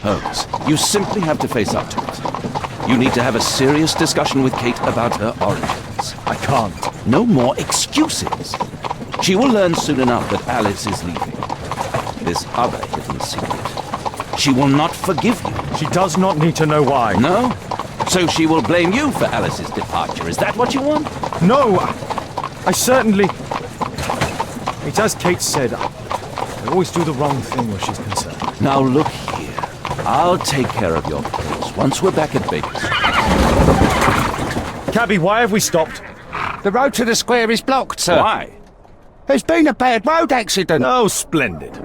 Holmes, you simply have to face up to it. You need to have a serious discussion with Kate about her origins. I can't. No more excuses. She will learn soon enough that Alice is leaving. This other hidden secret. She will not forgive you. She does not need to know why. No? So she will blame you for Alice's departure. Is that what you want? No! I certainly... It's as Kate said, I always do the wrong thing where she's concerned. Now look here. I'll take care of your case once we're back at Baker's. Cabby, why have we stopped? The road to the square is blocked, sir. Why? There's been a bad road accident. Oh, splendid.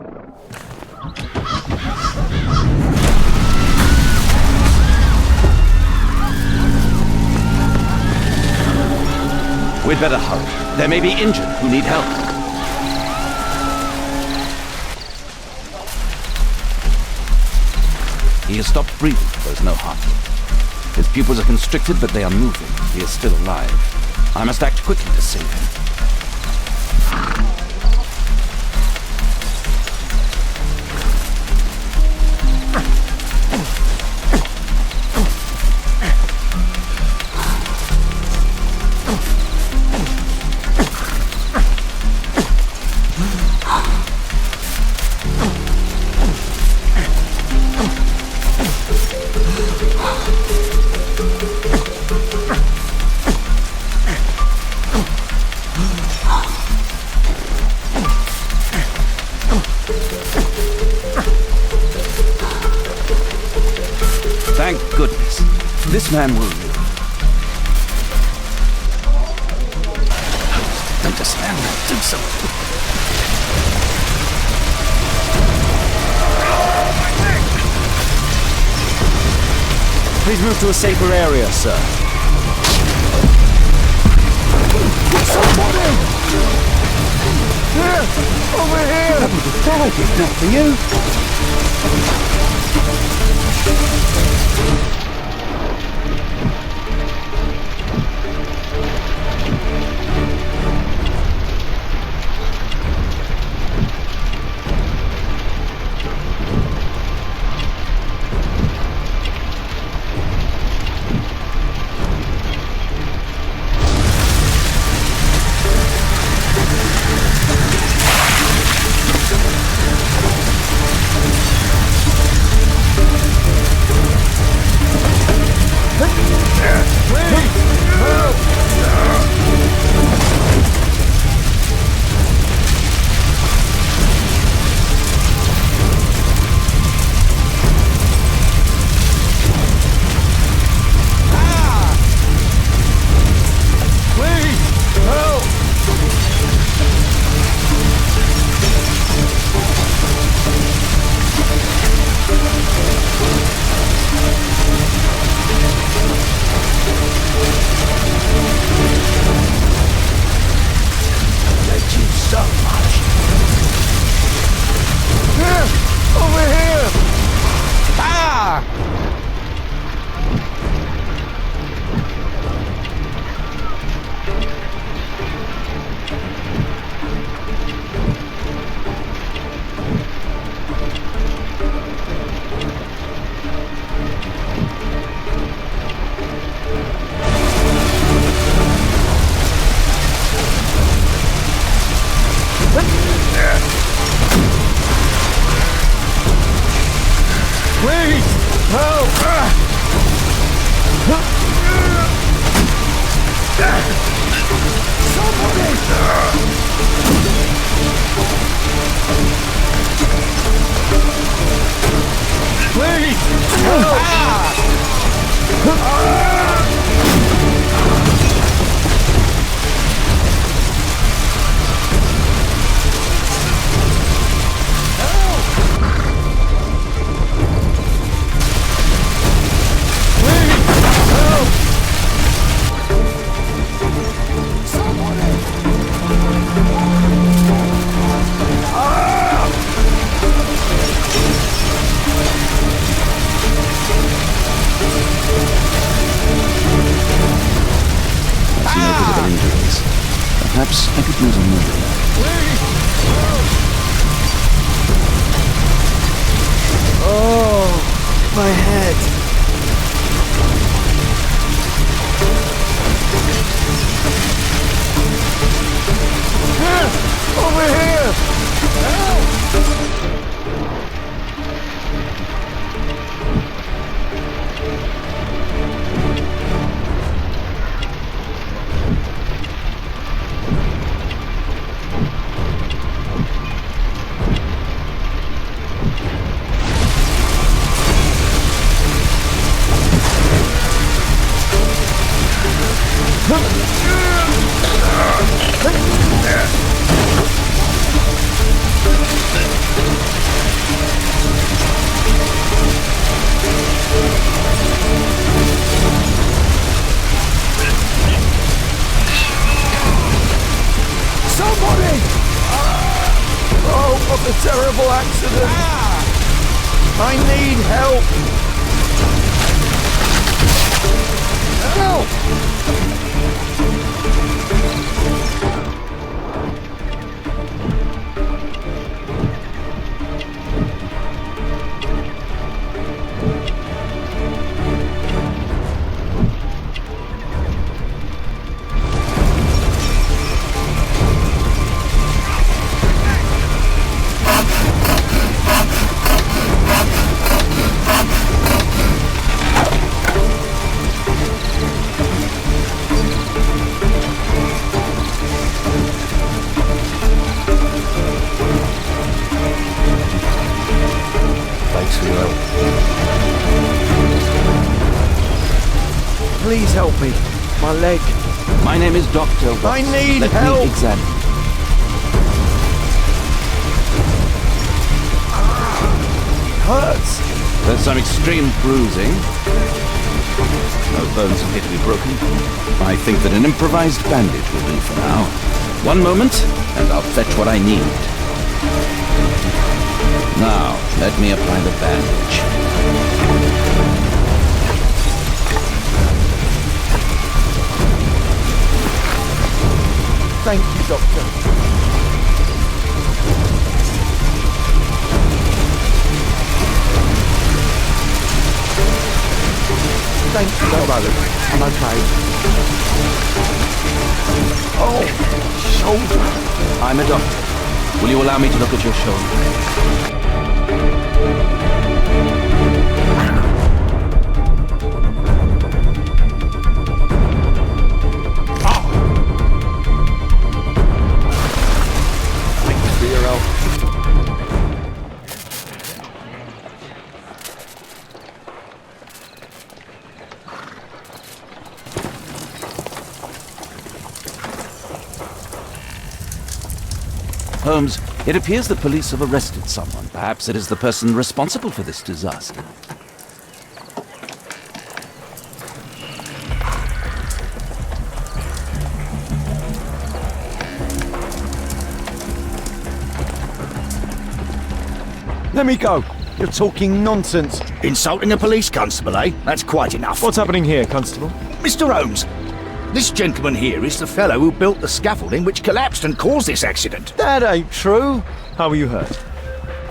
We'd better hurry. There may be injured who need help. He has stopped breathing. There's no heartbeat. His pupils are constricted, but they are moving. He is still alive. I must act quickly to save him. Thank goodness. This man will live. Don't just stand there. Do something. Please move to a safer area, sir. Somebody! Here! Over here! That is not for you. Perhaps I could use a move. Oh. my head. Over here! A terrible accident. I need help. Help! Please help me. My leg. My name is Dr. Watson. I need Let help. me examine. Hurts. There's some extreme bruising. No bones appear to be broken. I think that an improvised bandage will do for now. One moment, and I'll fetch what I need. Now, let me apply the bandage. Thank you, Doctor. Thank you, Doctor. I'm okay. Oh, shoulder. I'm a doctor. Will you allow me to look at your shoulder? Holmes, it appears the police have arrested someone. Perhaps it is the person responsible for this disaster. Let me go. You're talking nonsense. Insulting a police constable, eh? That's quite enough. What's happening here, Constable? Mr. Holmes, this gentleman here is the fellow who built the scaffolding which collapsed and caused this accident. That ain't true. How were you hurt?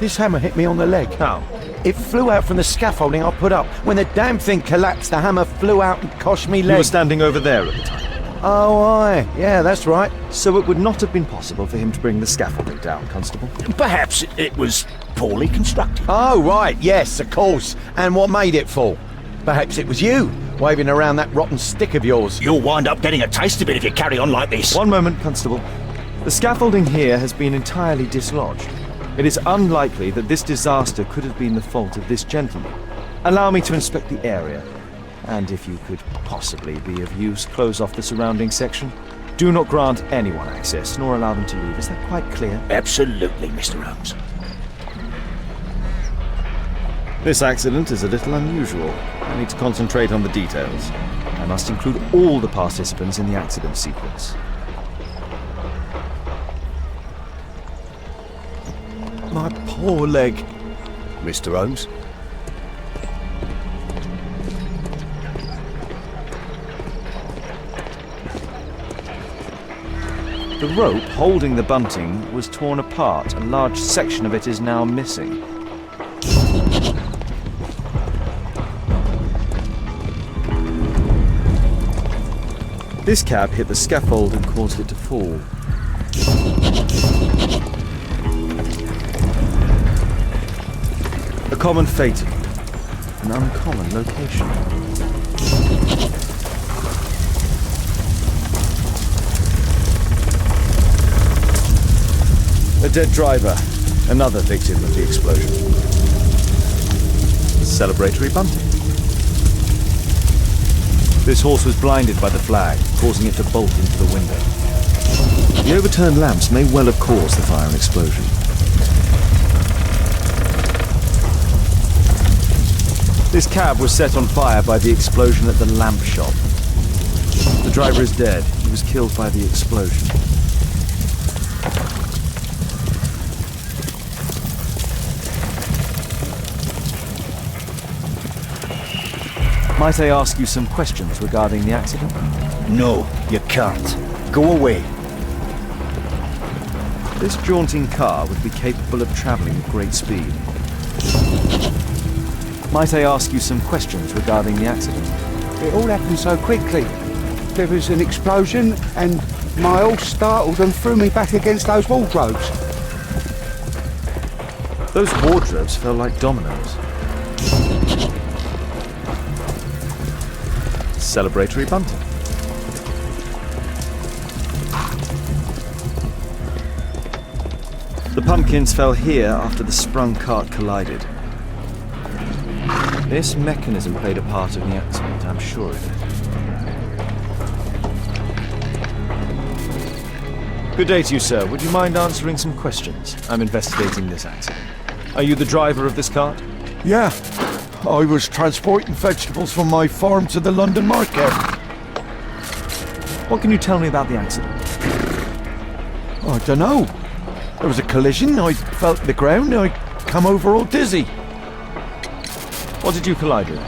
This hammer hit me on the leg. How? It flew out from the scaffolding I put up. When the damn thing collapsed, the hammer flew out and coshed me leg. You were standing over there at the time. Oh, aye. Yeah, that's right. So it would not have been possible for him to bring the scaffolding down, Constable. Perhaps it was poorly constructed. Oh, right. Yes, of course. And what made it fall? Perhaps it was you, waving around that rotten stick of yours. You'll wind up getting a taste of it if you carry on like this. One moment, Constable. The scaffolding here has been entirely dislodged. It is unlikely that this disaster could have been the fault of this gentleman. Allow me to inspect the area. And if you could possibly be of use, close off the surrounding section. Do not grant anyone access, nor allow them to leave. Is that quite clear? Absolutely, Mr. Holmes. This accident is a little unusual. I need to concentrate on the details. I must include all the participants in the accident sequence. My poor leg. Mr. Holmes? The rope holding the bunting was torn apart. A large section of it is now missing. This cab hit the scaffold and caused it to fall. A common fate, an uncommon location. A dead driver, another victim of the explosion. Celebratory bunting. This horse was blinded by the flag, causing it to bolt into the window. The overturned lamps may well have caused the fire and explosion. This cab was set on fire by the explosion at the lamp shop. The driver is dead. He was killed by the explosion. Might I ask you some questions regarding the accident? No, you can't. Go away. This jaunting car would be capable of travelling at great speed. Might I ask you some questions regarding the accident? It all happened so quickly. There was an explosion and my horse startled and threw me back against those wardrobes. Those wardrobes fell like dominoes. Celebratory bunting. The pumpkins fell here after the sprung cart collided. This mechanism played a part in the accident, I'm sure of it. Good day to you, sir. Would you mind answering some questions? I'm investigating this accident. Are you the driver of this cart? Yeah. I was transporting vegetables from my farm to the London market. What can you tell me about the accident? I don't know. There was a collision, I felt the ground, I come over all dizzy. What did you collide with?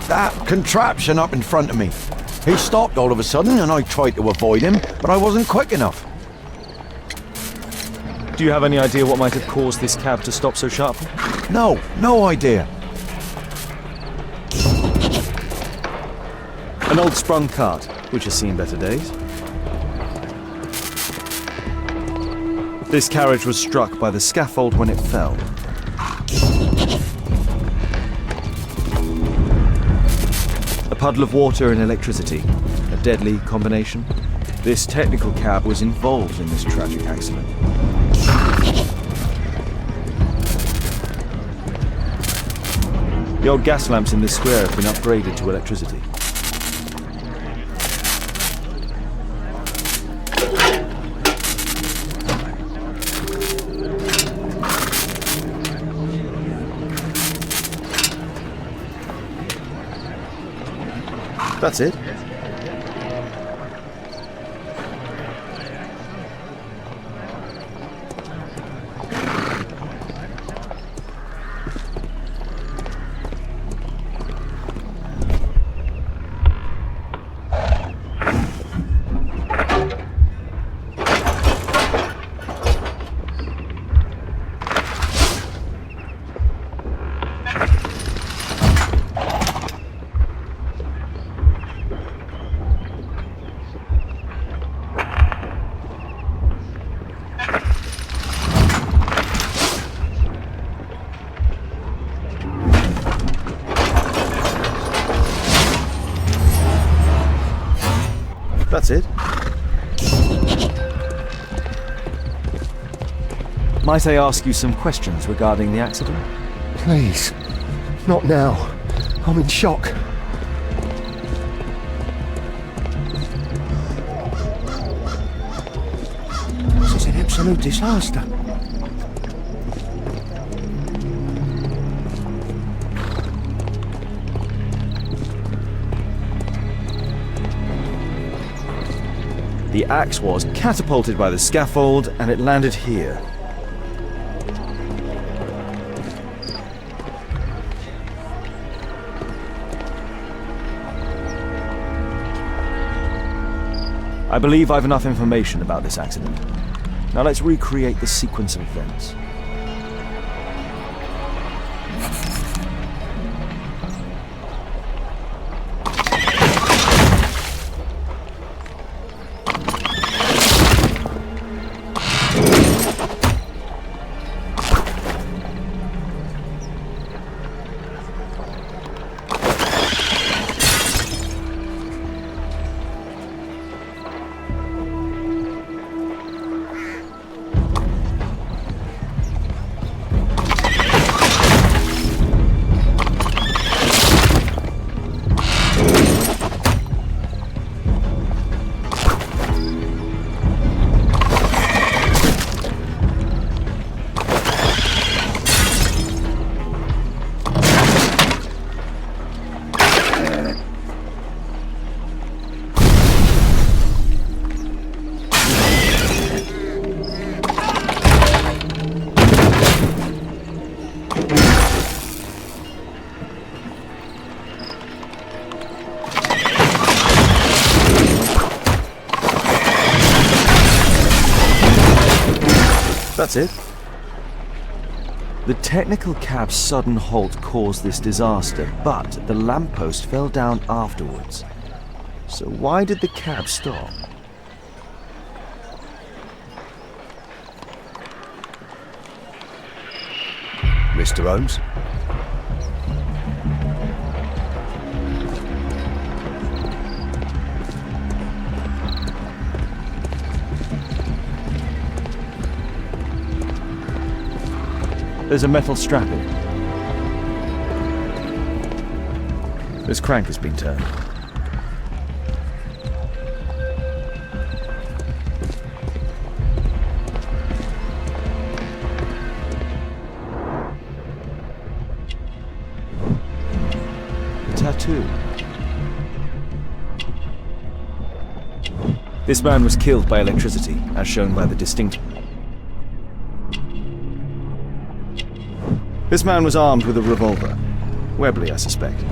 That contraption up in front of me. He stopped all of a sudden and I tried to avoid him, but I wasn't quick enough. Do you have any idea what might have caused this cab to stop so sharply? No idea. An old sprung cart, which has seen better days. This carriage was struck by the scaffold when it fell. A puddle of water and electricity, a deadly combination. This technical cab was involved in this tragic accident. The old gas lamps in this square have been upgraded to electricity. That's it. That's it. Might I ask you some questions regarding the accident? Please. Not now. I'm in shock. This is an absolute disaster. The axe was catapulted by the scaffold and it landed here. I believe I've enough information about this accident. Now let's recreate the sequence of events. That's it. The technical cab's sudden halt caused this disaster, but the lamppost fell down afterwards. So why did the cab stop? Mr. Holmes? There's a metal strapping. This crank has been turned. The tattoo. This man was killed by electricity, as shown by the distinct... This man was armed with a revolver. Webley, I suspect.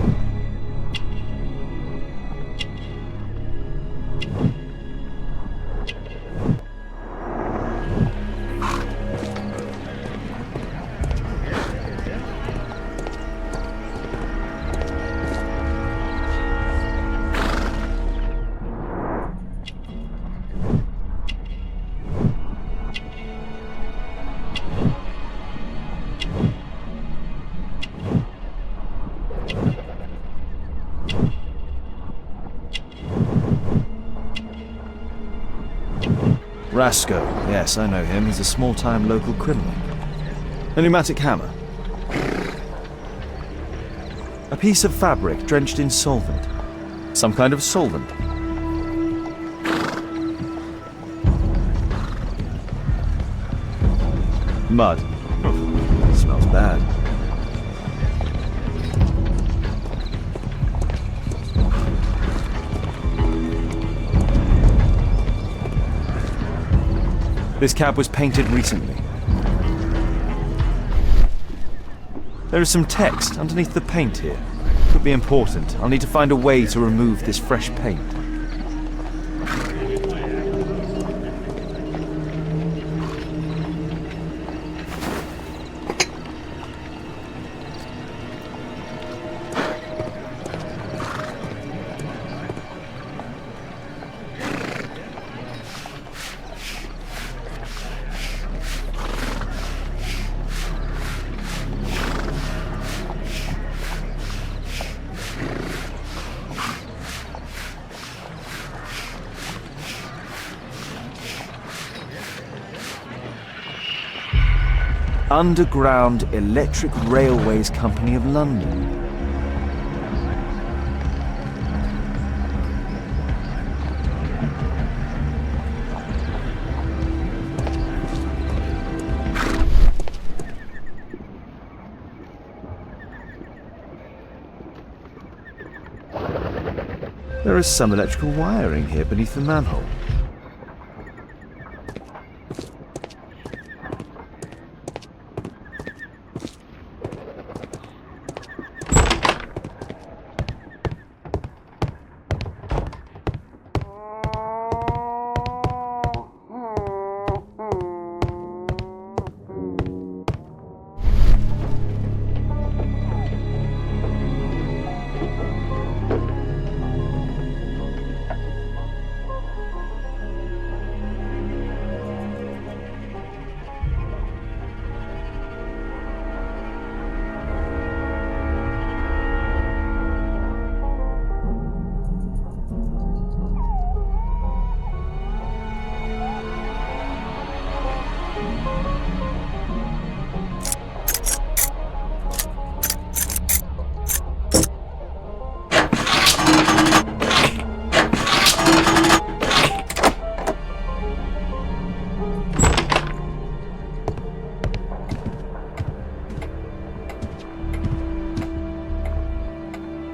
Rasco. Yes, I know him. He's a small-time local criminal. A pneumatic hammer. A piece of fabric drenched in solvent. Some kind of solvent. Mud. Smells bad. This cab was painted recently. There is some text underneath the paint here. Could be important. I'll need to find a way to remove this fresh paint. Underground Electric Railways Company of London. There is some electrical wiring here beneath the manhole.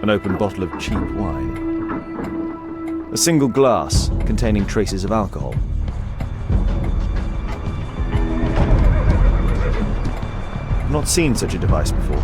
An open bottle of cheap wine. A single glass containing traces of alcohol. I've not seen such a device before.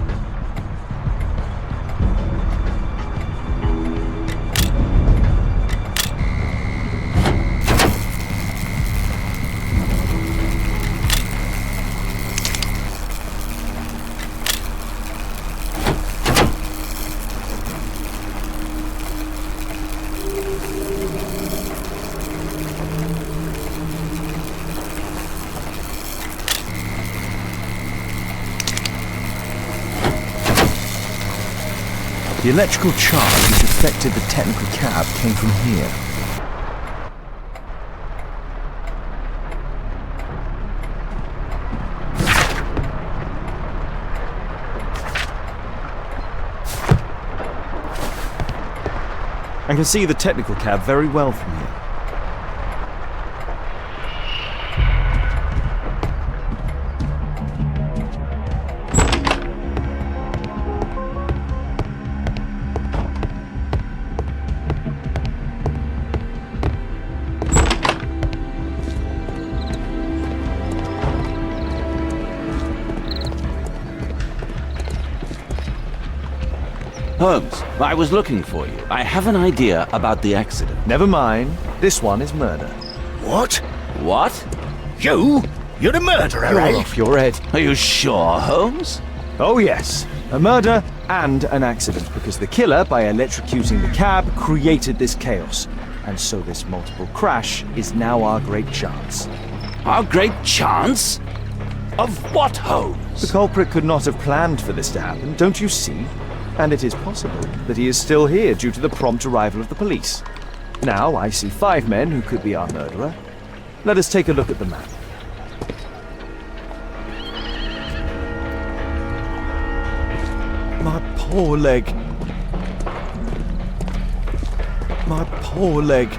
The electrical charge which affected the technical cab came from here. I can see the technical cab very well from here. Holmes, I was looking for you. I have an idea about the accident. Never mind. This one is murder. What? What? You? You're the murderer, You're eh? off your head. Are you sure, Holmes? Oh yes, a murder and an accident, because the killer, by electrocuting the cab, created this chaos. And so this multiple crash is now our great chance. Our great chance? Of what, Holmes? The culprit could not have planned for this to happen, don't you see? And it is possible that he is still here due to the prompt arrival of the police. Now I see 5 men who could be our murderer. Let us take a look at the map. My poor leg. My poor leg.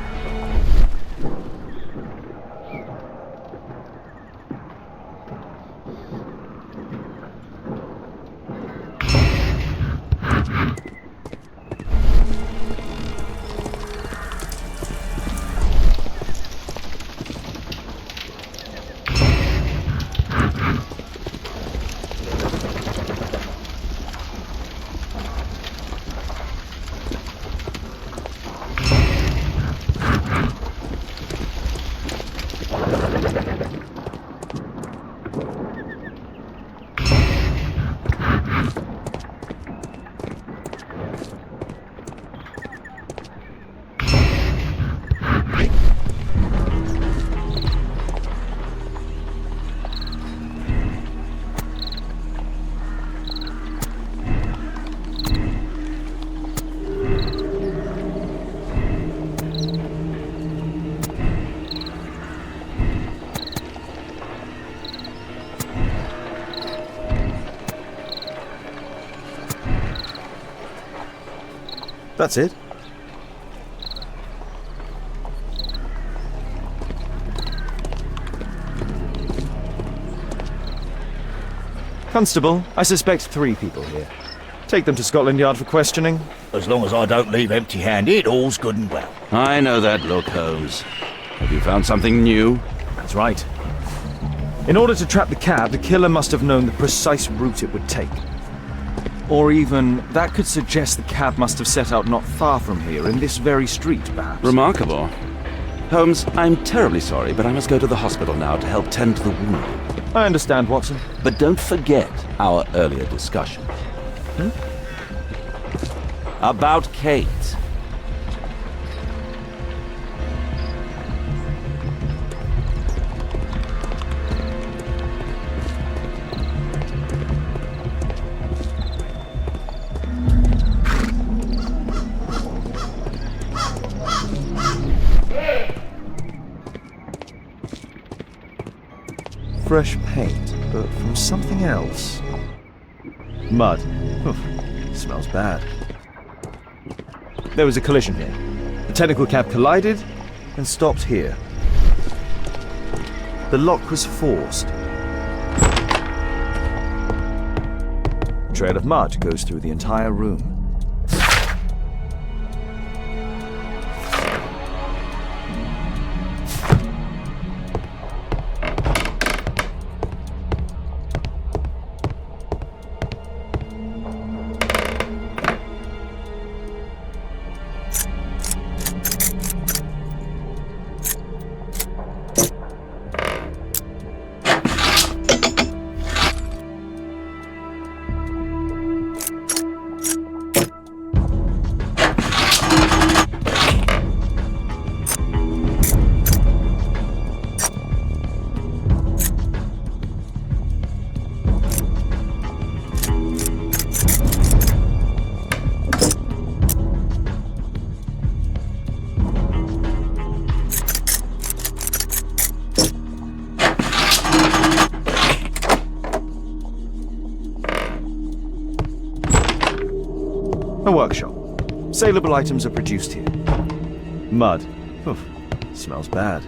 That's it. Constable, I suspect 3 people here. Take them to Scotland Yard for questioning. As long as I don't leave empty-handed, all's good and well. I know that look, Holmes. Have you found something new? That's right. In order to trap the cab, the killer must have known the precise route it would take. Or even, that could suggest the cab must have set out not far from here, in this very street, perhaps. Remarkable. Holmes, I'm terribly sorry, but I must go to the hospital now to help tend to the wounded. I understand, Watson. But don't forget our earlier discussion. About Kate. Fresh paint, but from something else. Mud. Oof, smells bad. There was a collision here. The technical cab collided and stopped here. The lock was forced. A trail of mud goes through the entire room. A workshop. Saleable items are produced here. Mud. Oof, smells bad.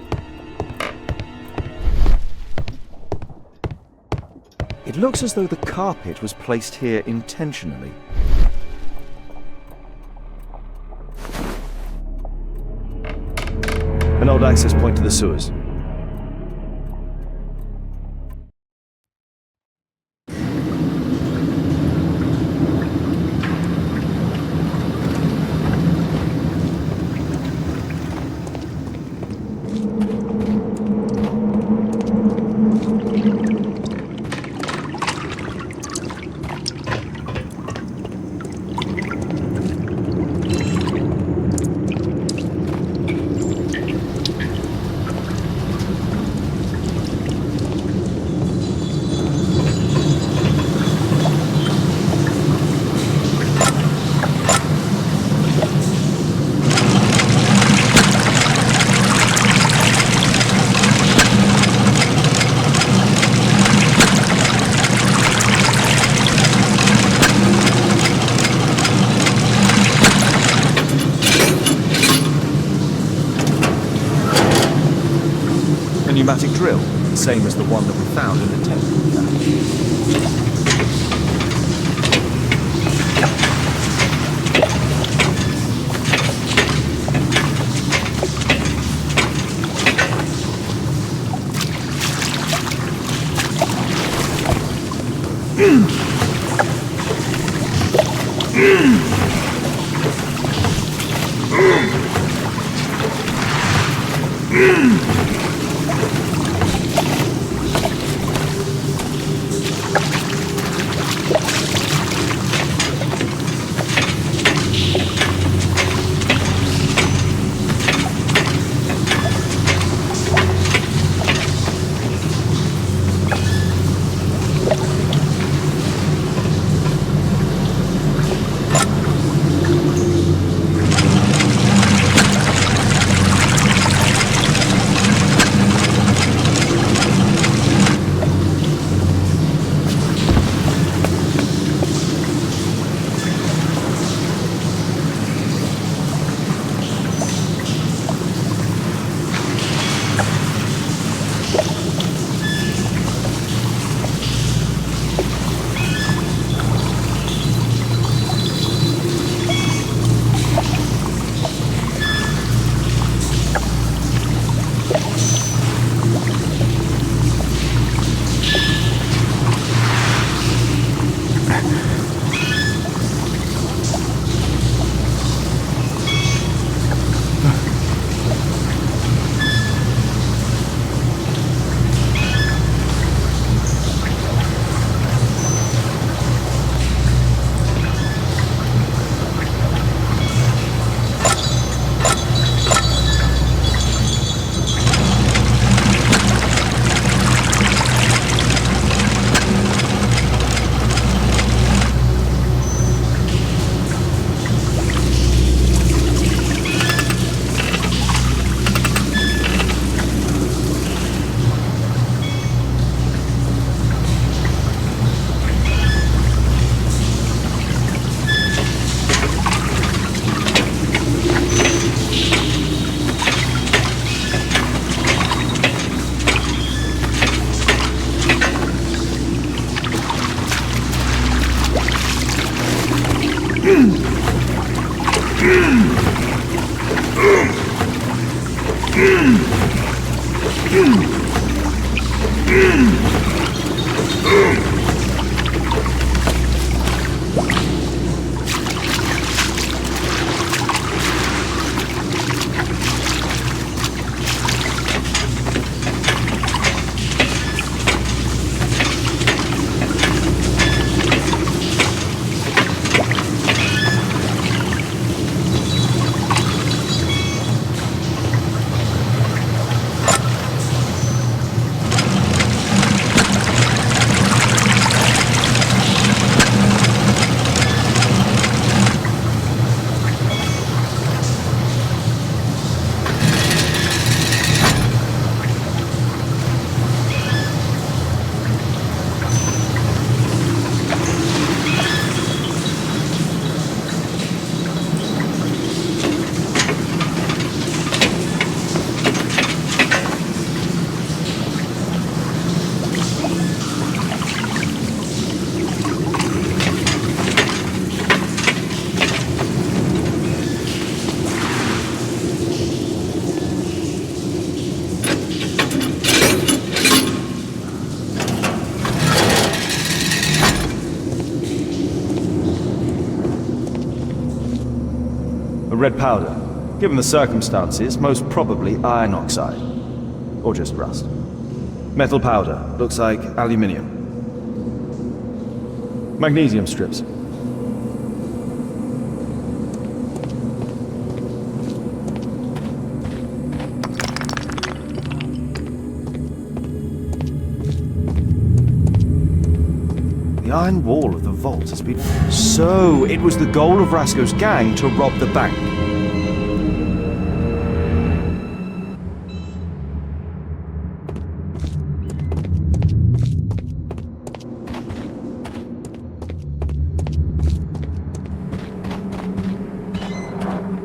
It looks as though the carpet was placed here intentionally. An old access point to the sewers. A pneumatic drill, the same as the one that we found in the technical cache. A red powder. Given the circumstances, most probably iron oxide. Or just rust. Metal powder. Looks like aluminium. Magnesium strips. The iron wall of the vault has been... So, it was the goal of Rasco's gang to rob the bank.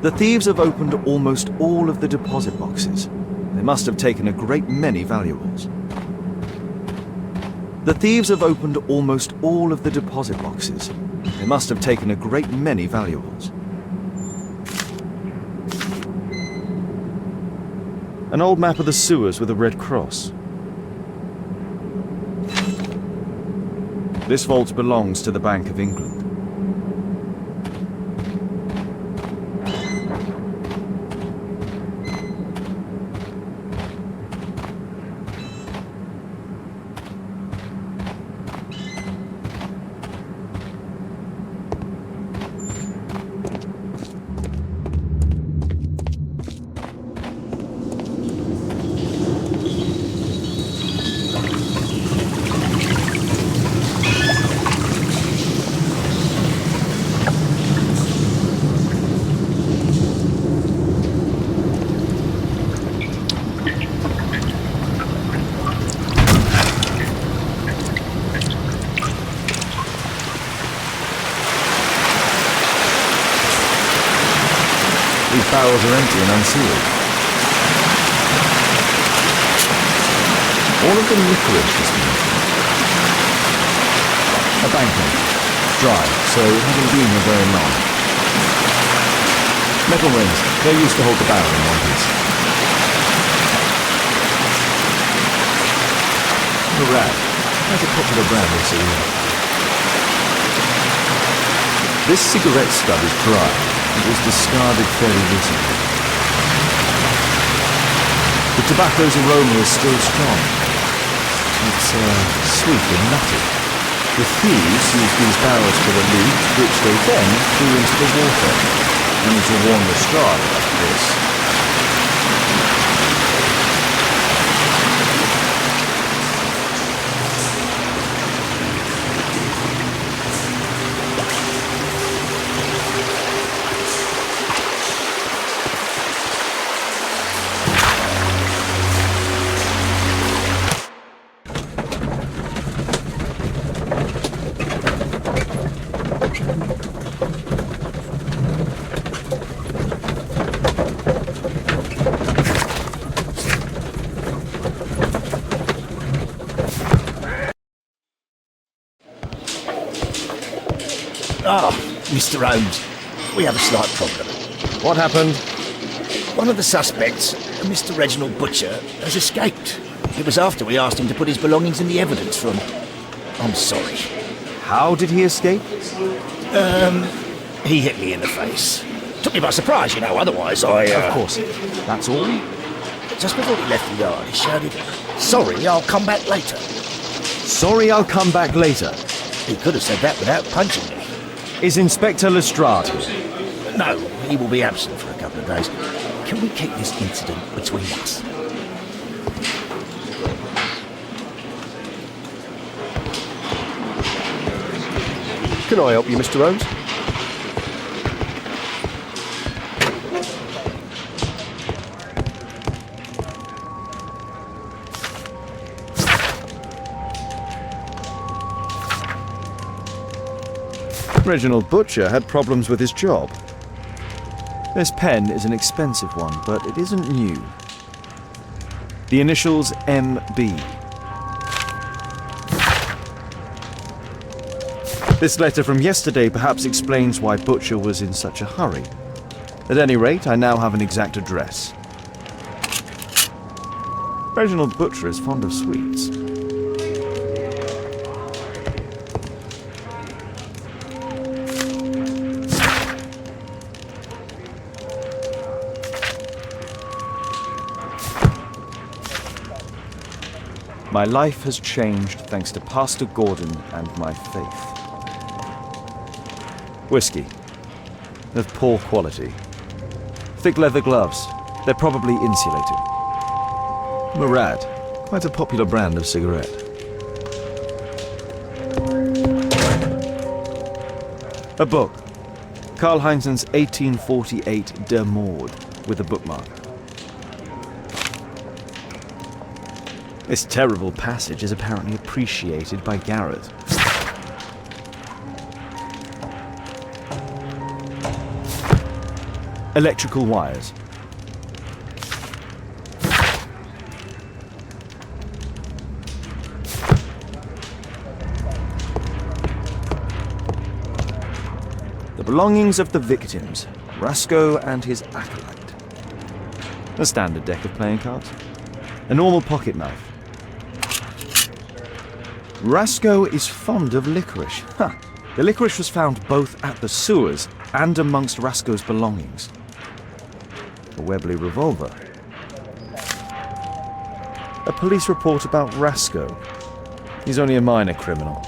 The thieves have opened almost all of the deposit boxes. They must have taken a great many valuables. The thieves have opened almost all of the deposit boxes. They must have taken a great many valuables. An old map of the sewers with a red cross. This vault belongs to the Bank of England. These barrels are empty and unsealed. All of the licorice has been opened. A banknote. Dry, so it hasn't been here very long. Metal rings. They're used to hold the barrel in one piece. A rag. That's a popular brand of cigarette. This cigarette stub is dry. It was discarded fairly recently. The tobacco's aroma is still strong. It's sweet and nutty. The thieves used these barrels for the loot, which they then threw into the water. Only to warn the Strahd about this. Ah, Mr. Holmes, we have a slight problem. What happened? One of the suspects, Mr. Reginald Butcher, has escaped. It was after we asked him to put his belongings in the evidence room. I'm sorry. How did he escape? He hit me in the face. Took me by surprise, you know, otherwise I... Of course. That's all? Just before he left the yard, he shouted, "Sorry, I'll come back later." Sorry, I'll come back later. He could have said that without punching me. Is Inspector Lestrade here? No, he will be absent for a couple of days. Can we keep this incident between us? Can I help you, Mr. Holmes? Reginald Butcher had problems with his job. This pen is an expensive one, but it isn't new. The initials MB. This letter from yesterday perhaps explains why Butcher was in such a hurry. At any rate, I now have an exact address. Reginald Butcher is fond of sweets. My life has changed thanks to Pastor Gordon and my faith. Whiskey. Of poor quality. Thick leather gloves. They're probably insulated. Murad. Quite a popular brand of cigarette. A book. Karl Heinzen's 1848 Der Mord, with a bookmark. This terrible passage is apparently appreciated by Garrett. Electrical wires. The belongings of the victims, Rasco and his acolyte. A standard deck of playing cards. A normal pocket knife. Rasco is fond of licorice. The licorice was found both at the sewers and amongst Rasco's belongings. A Webley revolver. A police report about Rasco. He's only a minor criminal.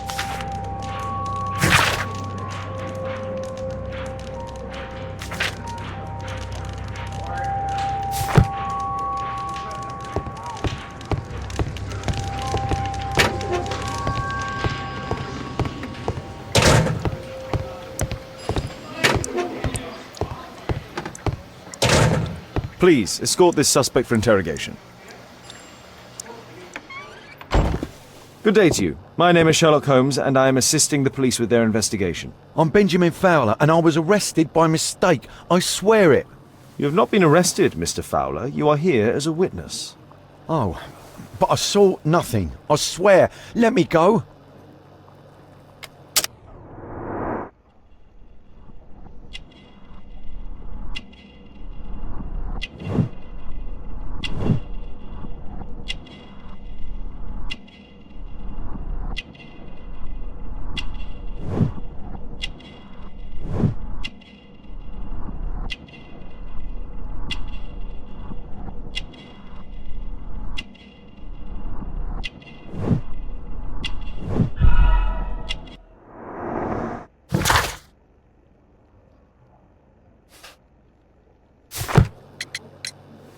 Please, escort this suspect for interrogation. Good day to you. My name is Sherlock Holmes, and I am assisting the police with their investigation. I'm Benjamin Fowler, and I was arrested by mistake. I swear it. You have not been arrested, Mr. Fowler. You are here as a witness. Oh, but I saw nothing. I swear. Let me go.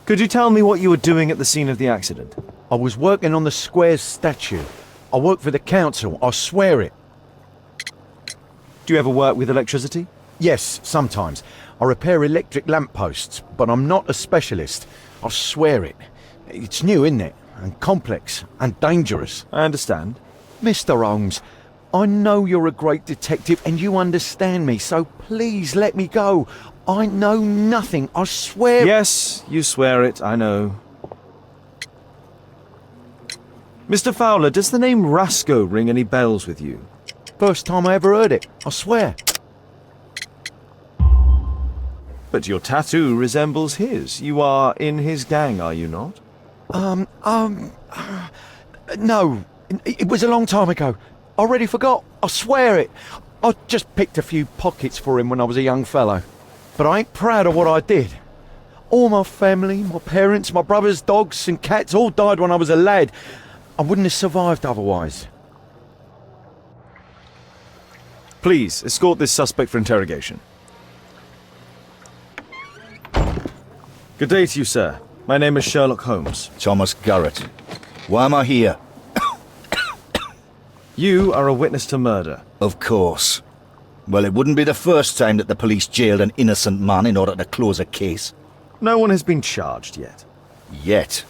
Could you tell me what you were doing at the scene of the accident? I was working on the square's statue. I work for the council. I swear it. Do you ever work with electricity? Yes, sometimes. I repair electric lampposts, but I'm not a specialist. I swear it. It's new, isn't it? And complex and dangerous. I understand. Mr. Holmes, I know you're a great detective and you understand me, so please let me go. I know nothing, I swear. Yes, you swear it, I know. Mr. Fowler, does the name Rasco ring any bells with you? First time I ever heard it, I swear. But your tattoo resembles his. You are in his gang, are you not? No. It was a long time ago. I already forgot. I swear it. I just picked a few pockets for him when I was a young fellow. But I ain't proud of what I did. All my family, my parents, my brothers, dogs and cats all died when I was a lad. I wouldn't have survived otherwise. Please, escort this suspect for interrogation. Good day to you, sir. My name is Sherlock Holmes. Thomas Garrett. Why am I here? You are a witness to murder. Of course. Well, it wouldn't be the first time that the police jailed an innocent man in order to close a case. No one has been charged yet. Yet.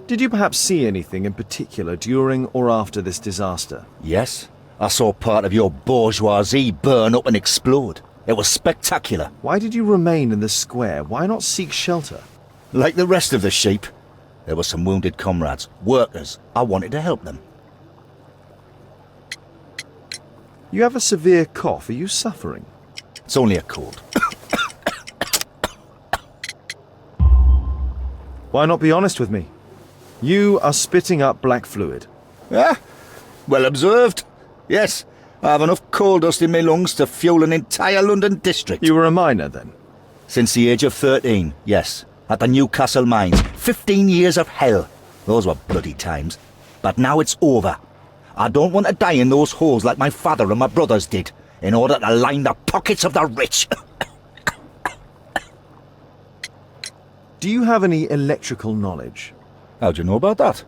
Did you perhaps see anything in particular during or after this disaster? Yes, I saw part of your bourgeoisie burn up and explode. It was spectacular. Why did you remain in the square? Why not seek shelter? Like the rest of the sheep, There were some wounded comrades, workers. I wanted to help them. You have a severe cough. Are you suffering? It's only a cold. Why not be honest with me? You are spitting up black fluid. Ah, well observed. Yes, I have enough coal dust in my lungs to fuel an entire London district. You were a miner then? Since the age of 13, yes. At the Newcastle mines. 15 years of hell. Those were bloody times. But now it's over. I don't want to die in those holes like my father and my brothers did, in order to line the pockets of the rich. Do you have any electrical knowledge? How'd you know about that?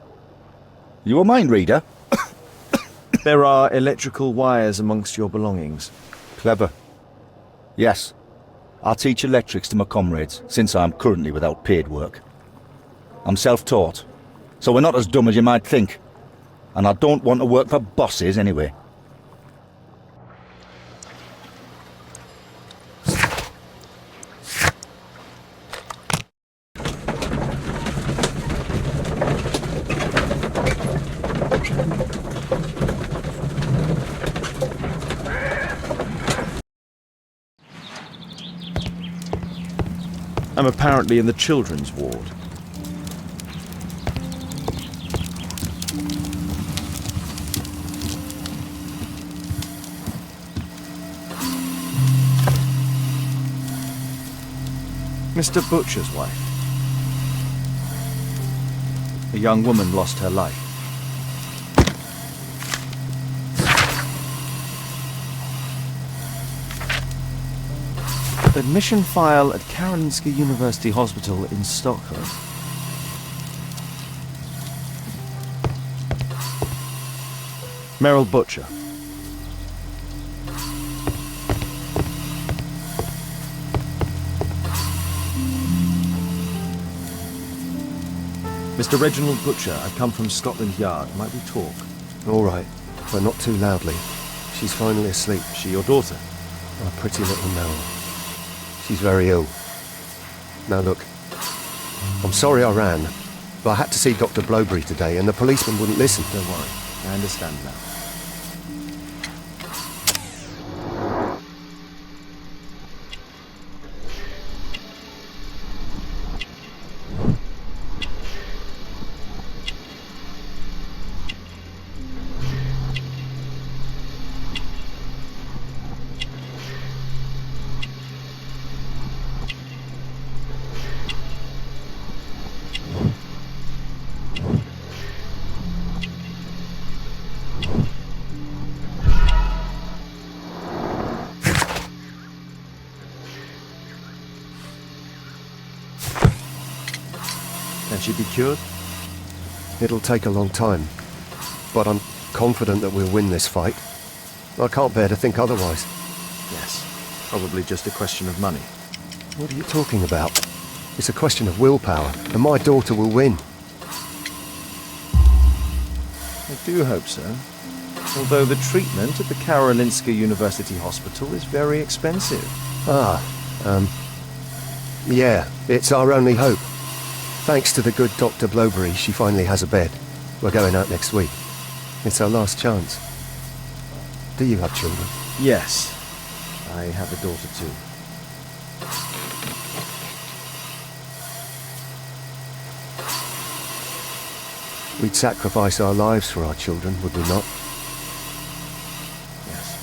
You a mind reader? There are electrical wires amongst your belongings. Clever. Yes. I teach electrics to my comrades, since I'm currently without paid work. I'm self-taught, so we're not as dumb as you might think. And I don't want to work for bosses anyway. I'm apparently in the children's ward. Mr. Butcher's wife. A young woman lost her life. Admission file at Karolinska University Hospital in Stockholm. Merrill Butcher. Mr. Reginald Butcher, I've come from Scotland Yard. Might we talk? All right, but not too loudly. She's finally asleep. Is she your daughter? Our pretty little Mel. She's very ill. Now look, I'm sorry I ran, but I had to see Dr. Blowberry today and the policeman wouldn't listen. Don't worry, I understand now. Can she be cured? It'll take a long time, but I'm confident that we'll win this fight. I can't bear to think otherwise. Yes. Probably just a question of money. What are you talking about? It's a question of willpower, and my daughter will win. I do hope so. Although the treatment at the Karolinska University Hospital is very expensive. Yeah, it's our only hope. Thanks to the good Dr. Blowberry, she finally has a bed. We're going out next week. It's our last chance. Do you have children? Yes. I have a daughter too. We'd sacrifice our lives for our children, would we not? Yes.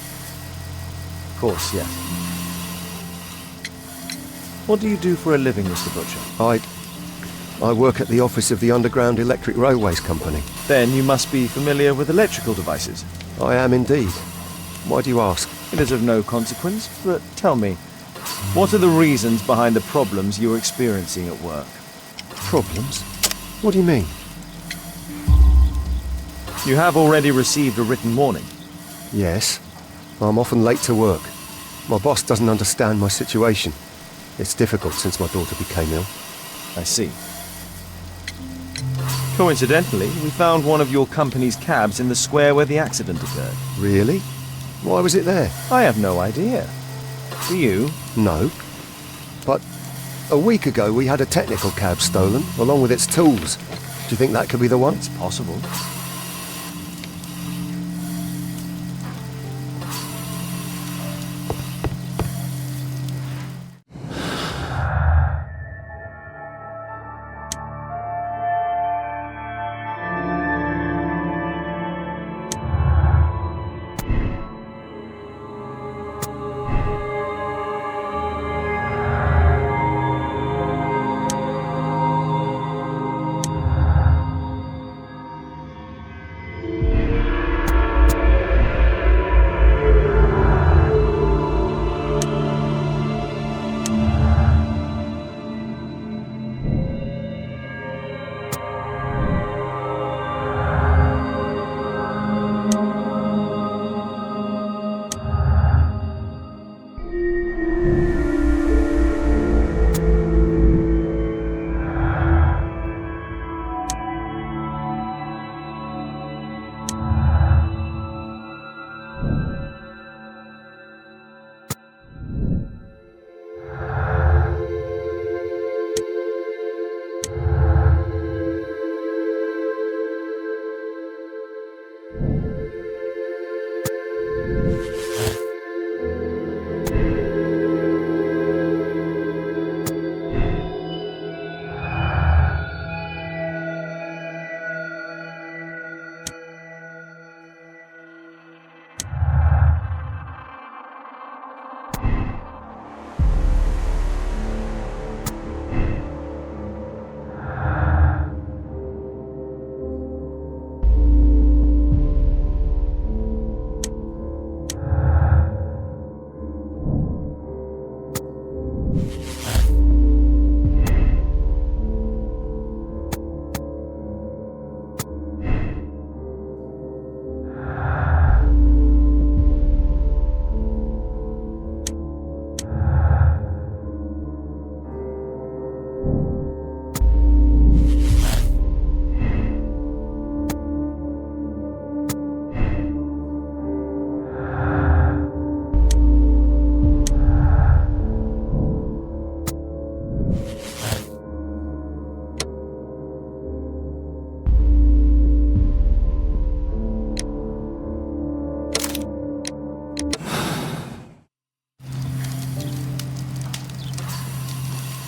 Of course, yes. What do you do for a living, Mr. Butcher? I work at the office of the Underground Electric Railways Company. Then you must be familiar with electrical devices. I am indeed. Why do you ask? It is of no consequence, but tell me, what are the reasons behind the problems you're experiencing at work? Problems? What do you mean? You have already received a written warning. Yes. I'm often late to work. My boss doesn't understand my situation. It's difficult since my daughter became ill. I see. Coincidentally, we found one of your company's cabs in the square where the accident occurred. Really? Why was it there? I have no idea. Do you? No. But A week ago, we had a technical cab stolen, along with its tools. Do you think that could be the one? It's possible.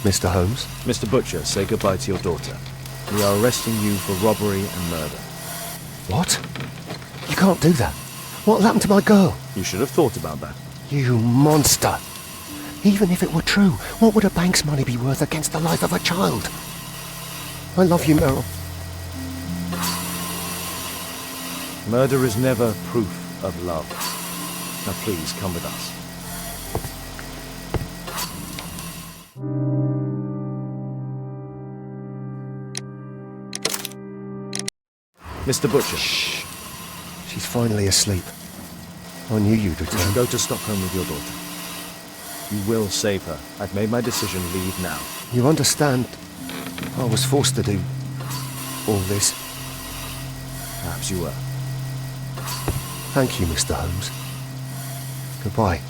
Mr. Holmes? Mr. Butcher, say goodbye to your daughter. We are arresting you for robbery and murder. What? You can't do that. What happened to my girl? You should have thought about that. You monster! Even if it were true, what would a bank's money be worth against the life of a child? I love you, Meryl. Murder is never proof of love. Now please, come with us. Mr. Butcher. Shh. She's finally asleep. I knew you'd You return. can go to Stockholm with your daughter. You will save her. I've made my decision. Leave now. You understand, I was forced to do all this. Perhaps you were. Thank you, Mr. Holmes. Goodbye.